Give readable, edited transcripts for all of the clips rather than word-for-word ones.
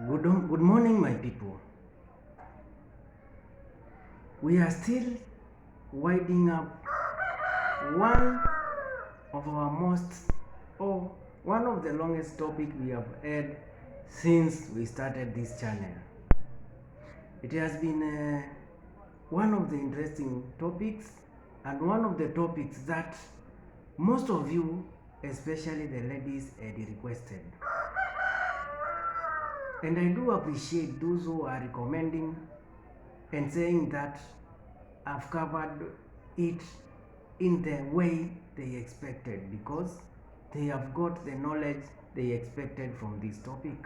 Good morning, my people. We are still winding up one of our most, or one of the longest topic we have had since we started this channel. It has been one of the interesting topics and one of the topics that most of you, especially the ladies, had requested. And I do appreciate those who are recommending and saying that I've covered it in the way they expected, because they have got the knowledge they expected from this topic.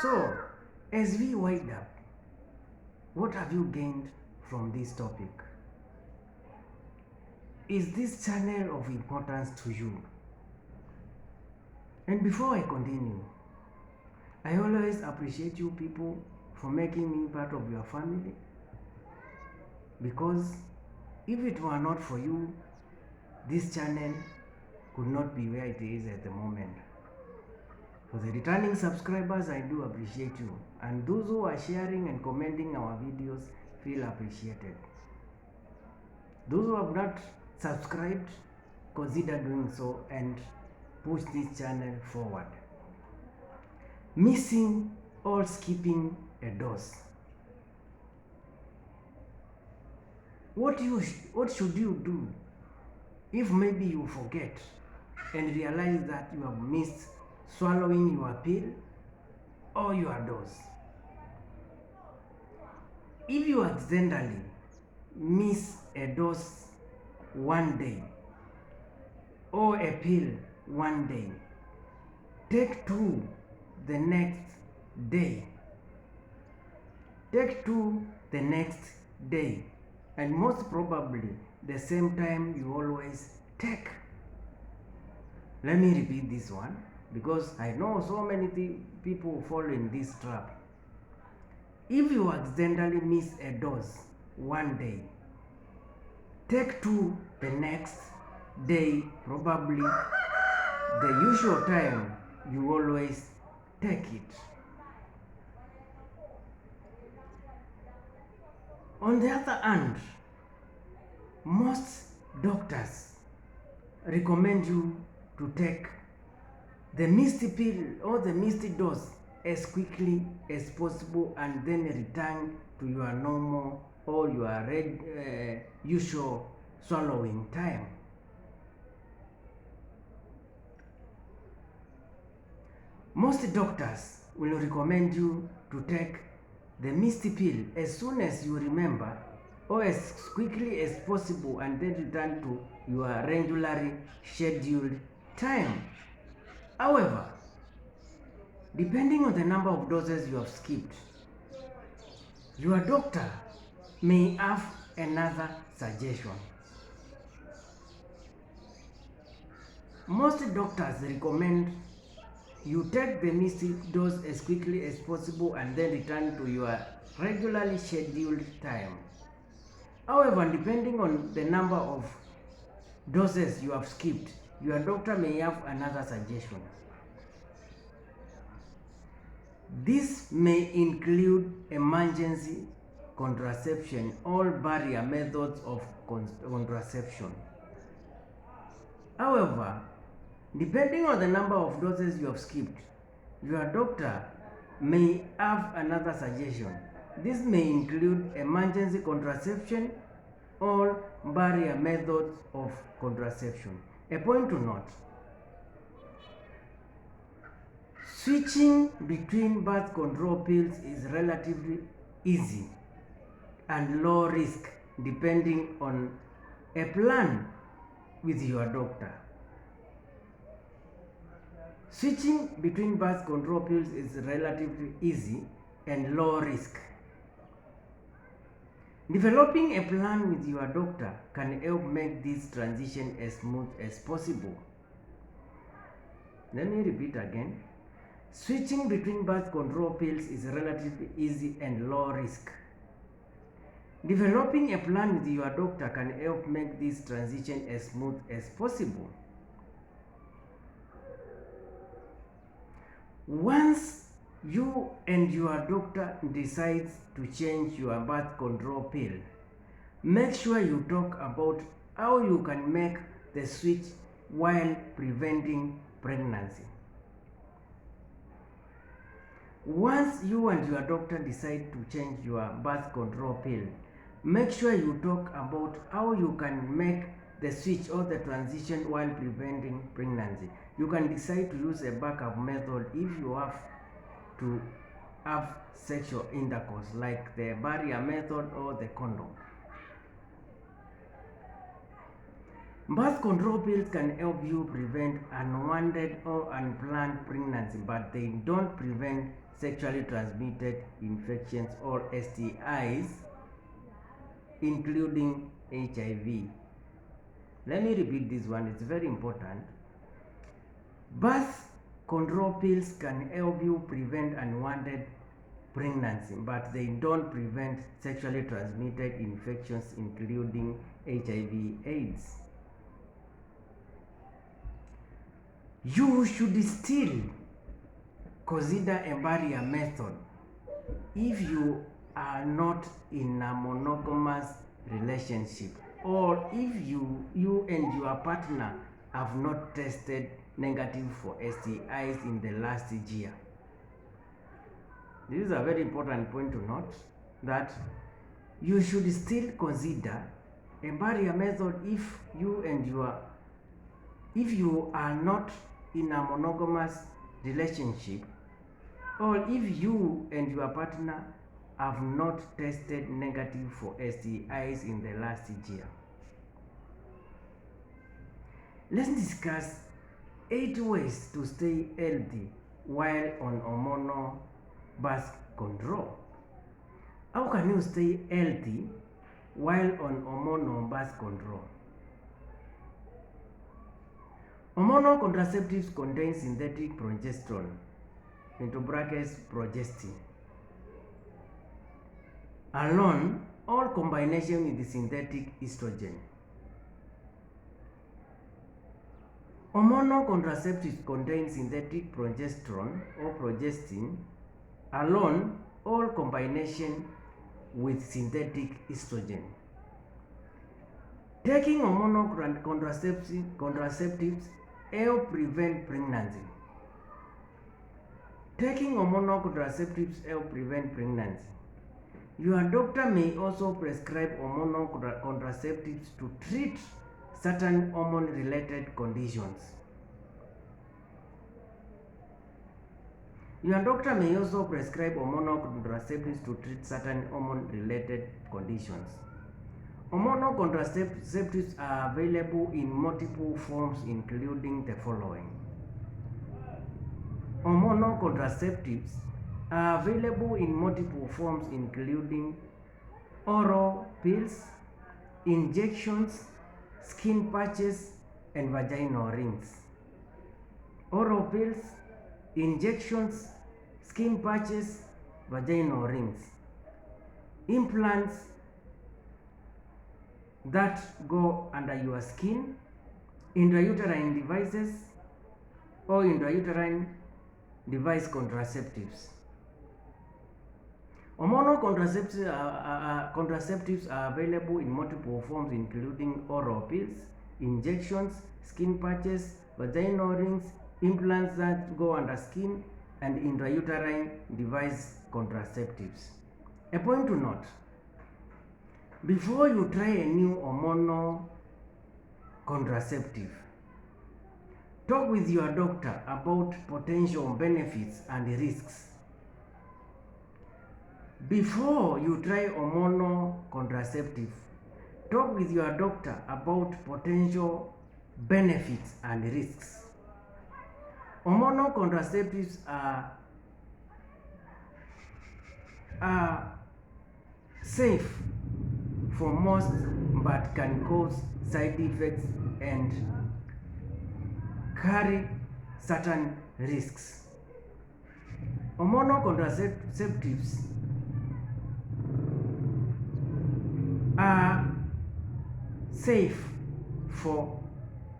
So, as we wind up, what have you gained from this topic? Is this channel of importance to you? And before I continue, I always appreciate you people for making me part of your family, because if it were not for you, this channel could not be where it is at the moment. For the returning subscribers, I do appreciate you, and those who are sharing and commenting our videos feel appreciated. Those who have not subscribed, consider doing so and push this channel forward. Missing or skipping a dose. What should you do if maybe you forget and realize that you have missed swallowing your pill or your dose? If you accidentally miss a dose one day or a pill one day, take two the next day. Take two the next day, and most probably the same time you always take. Let me repeat this one, because I know so many people fall in this trap. If you accidentally miss a dose one day, take two the next day, probably the usual time you always take it. On the other hand, most doctors recommend you to take the missed pill or the missed dose as quickly as possible, and then return to your normal or your usual swallowing time. Most doctors will recommend you to take the missed pill as soon as you remember, or as quickly as possible, and then return to your regularly scheduled time. However, depending on the number of doses you have skipped, your doctor may have another suggestion. Most doctors recommend you take the missed dose as quickly as possible and then return to your regularly scheduled time. However, depending on the number of doses you have skipped, your doctor may have another suggestion. This may include emergency contraception or barrier methods of contraception. However, depending on the number of doses you have skipped, your doctor may have another suggestion. This may include emergency contraception or barrier methods of contraception. A point to note: switching between birth control pills is relatively easy and low risk depending on a plan with your doctor. Switching between birth control pills is relatively easy and low risk. Developing a plan with your doctor can help make this transition as smooth as possible. Let me repeat again. Switching between birth control pills is relatively easy and low risk. Developing a plan with your doctor can help make this transition as smooth as possible. Once you and your doctor decides to change your birth control pill, make sure you talk about how you can make the switch while preventing pregnancy. Once you and your doctor decide to change your birth control pill, make sure you talk about how you can make the switch or the transition while preventing pregnancy. You can decide to use a backup method if you have to have sexual intercourse, like the barrier method or the condom. Birth control pills can help you prevent unwanted or unplanned pregnancy, but they don't prevent sexually transmitted infections or STIs, including HIV. Let me repeat this one, it's very important. Birth control pills can help you prevent unwanted pregnancy, but they don't prevent sexually transmitted infections, including HIV/AIDS. You should still consider a barrier method if you are not in a monogamous relationship, or if you and your partner have not tested negative for STIs in the last year. This is a very important point to note, that you should still consider a barrier method if you are not in a monogamous relationship, or if you and your partner have not tested negative for STIs in the last year. Let's discuss 8 ways to stay healthy while on hormonal birth control. How can you stay healthy while on hormonal birth control? Hormonal contraceptives contain synthetic progesterone, into brackets progestin, alone or combination with synthetic estrogen. Hormonal contraceptives contain synthetic progesterone or progestin, alone or combination with synthetic estrogen. Taking hormonal contraceptives help prevent pregnancy. Taking hormonal contraceptives help prevent pregnancy. Your doctor may also prescribe hormonal contraceptives to treat certain hormone-related conditions. Your doctor may also prescribe hormonal contraceptives to treat certain hormone-related conditions. Hormonal contraceptives are available in multiple forms, including the following. Hormonal contraceptives are available in multiple forms, including oral pills, injections, skin patches, and vaginal rings. Oral pills, injections, skin patches, vaginal rings. Implants that go under your skin, intrauterine devices, or intrauterine device contraceptives. Hormonal contraceptives are available in multiple forms, including oral pills, injections, skin patches, vaginal rings, implants that go under skin, and intrauterine device contraceptives. A point to note: before you try a new hormonal contraceptive, talk with your doctor about potential benefits and risks. Before you try hormonal contraceptive, talk with your doctor about potential benefits and risks. Hormonal contraceptives are safe for most, but can cause side effects and carry certain risks. Hormonal contraceptives are safe for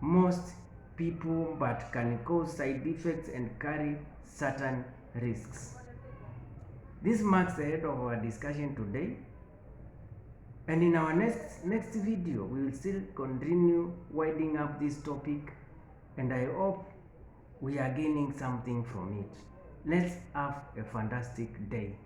most people, but can cause side effects and carry certain risks. This marks the end of our discussion today, and in our next video we will still continue winding up this topic, and I hope we are gaining something from it. Let's have a fantastic day.